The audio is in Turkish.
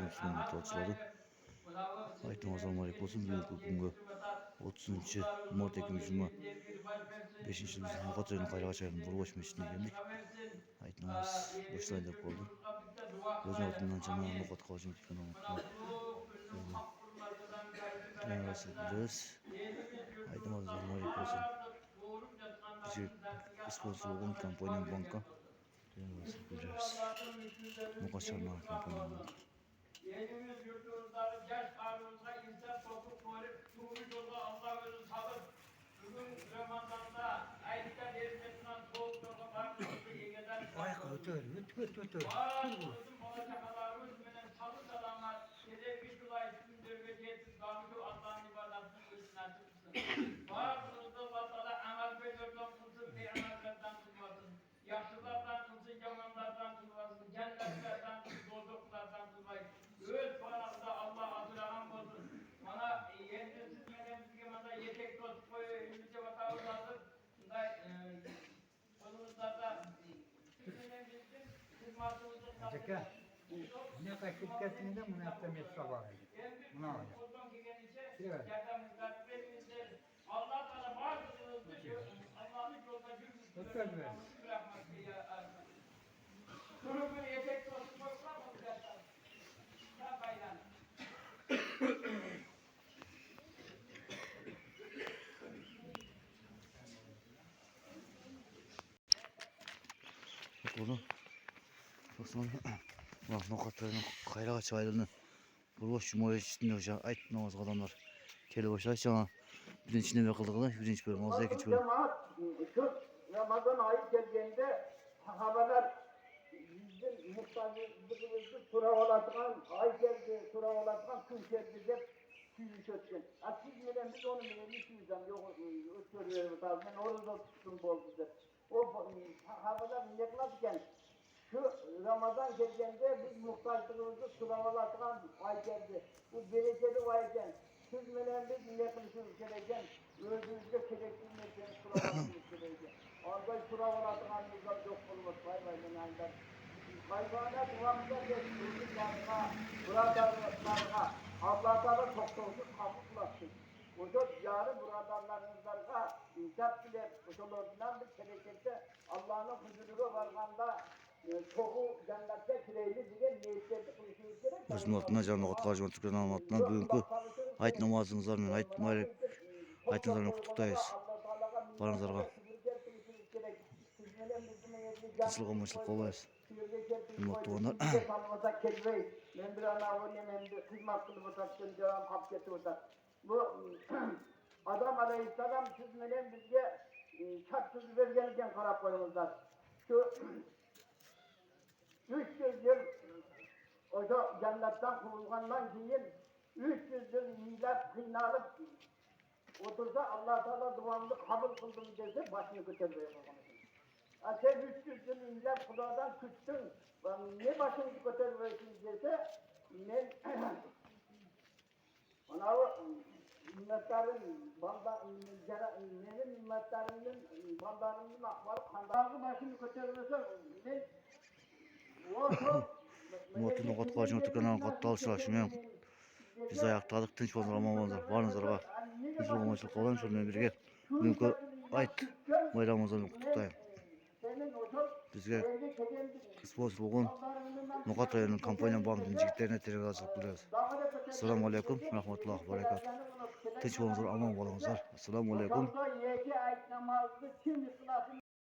Müslüman muhtaçları. Haydi Ramazan mübarek olsun. Bugünkü 30. Mart 2020 5. bizim Mukatra'nın Kayrağı Çayı'nın Burbaş Mescidine geldik. Haydi namaz başlayın dep oldu. Gözün altından canına nukat kavacım tutkan anlatma. Nasıl biliriz. Haydi Ramazan mübarek olsun. Bizi sponsor olan kampanyanın banka. Nasıl biliriz. Mukatra'nın kampanyanın banka. Yerimiz yurtumuzda, yaş karnımızda insan toplum koyup durmuş oldu Allah özü salıp. Bugün Ramazan'da aylıkta derimesinden soğuk yolda parçası yegeden Bağırımızın olacaklarımız benim salı salamlar Şeref-i Şulay Sündür ve Cetsiz Gamülü Allah'ın ibadetini kılsın açıksın. Bağırımızda vatala amel belirden kılsın ve amellerden kılmasın. Yaşlılardan kılsın, yamanlardan kılmasın, cennetlerden kılsın, dozoklardan kılmayın. Öz paramda Allah adına hamdolsun. Bana yetersiz menemizge bana yetek dost koyu, ümüce vata uzatıp, konumuzlarda menemizin hizmatımızın Acaba ne kaçıp geldiğinde bunu yaptığımız sabah. Buna var. Evet. Allah Teala bazılarınızı Allah'ın yolda yürütmüş. Durumun yetek dostu koysa mı zaten? Ya bayram. Bunu Osman bak nokatlarının Kayrağı Çayı'nın Burbaş Cumhuriyet içinde hocam ayet namaz adamlar kele başlar sana birinci içinde yakıldıklar birinci bölüm ağzı ikinci bölüm. Şu Ramazan ayı geldiğinde sahabeler bizim muhtarlığımızı suravatkan ay geldi, suravatkan gün geldi de süzüş ötken. Siz neden biz onu bile düşüneceğim, yok ötüyoruz abi, ben orada tuttum bol bize. O sahabeler ne kılarken şu Ramazan geldiğinde biz muhtarlığımızı suravatkan ay geldi. Bu berekeli ay geldi. Süzmelerinde dinletmişsiniz gereken, özünüzde gerektirmeyeceğiniz kulalarınız gereken. Orada kuravalatığınızda yok olmaz, hayvanın halinde. Hayvana duamda geçtiğiniz yanına, buradanlarına, Allah'ta çok doğru kapı bulasın. O da yarı buradanlarınızlarına incap bile, otolarından bir gerekirse Allah'ın huzuruna varmanda çoğu cennette kireyli diye niyetlerdi konuşuyoruz gerek. Özün altına canlı nokat kavacım tutkan anlatma bugünkü ayet namazınızlar mı ayet mübarek ayet namazlarını kutuktayız. Baranızlarga kısılık amaçlık kolayız. Mutlu onlar. Ben bir ana oynayayım, ben bir hizmet kılıp otaktım, devam hap getir otak. Bu adam aleyhisselam süzmelen bizge çatsız vergenken karab koyumuzlar. Şu 300 yıl o cennetten kurulgandan keyin 300 yıl millet kıynalıp otursa Allah Teala duamını kabul kıldım dese başını götürmeye kalkamasın. Sen 300 yıl millet Kudadan küstün, ne başını götürmeysin dese ne ona o milletlerin benim milletlerinin bandarının akvalı kandarı başını götürmese ne Mutlu nokat kavacım tutkan anlatma alışılaşım. Biz ayaktadık tinç bollar aman bollar. Baranızlarga kısılık amaçlık kolayım şundan birge. Bugünkü ayet bayramımızdan kutuktayım. Bizge sponsor olan Nokat Rayon'un kampanya bankının jigitlerine telegrafçılık kılıyoruz. Assalamu alaikum rahmetullahi ve berekatuhu. Tinç bolunuzlar aman bolunuzlar. Assalamu alaikum.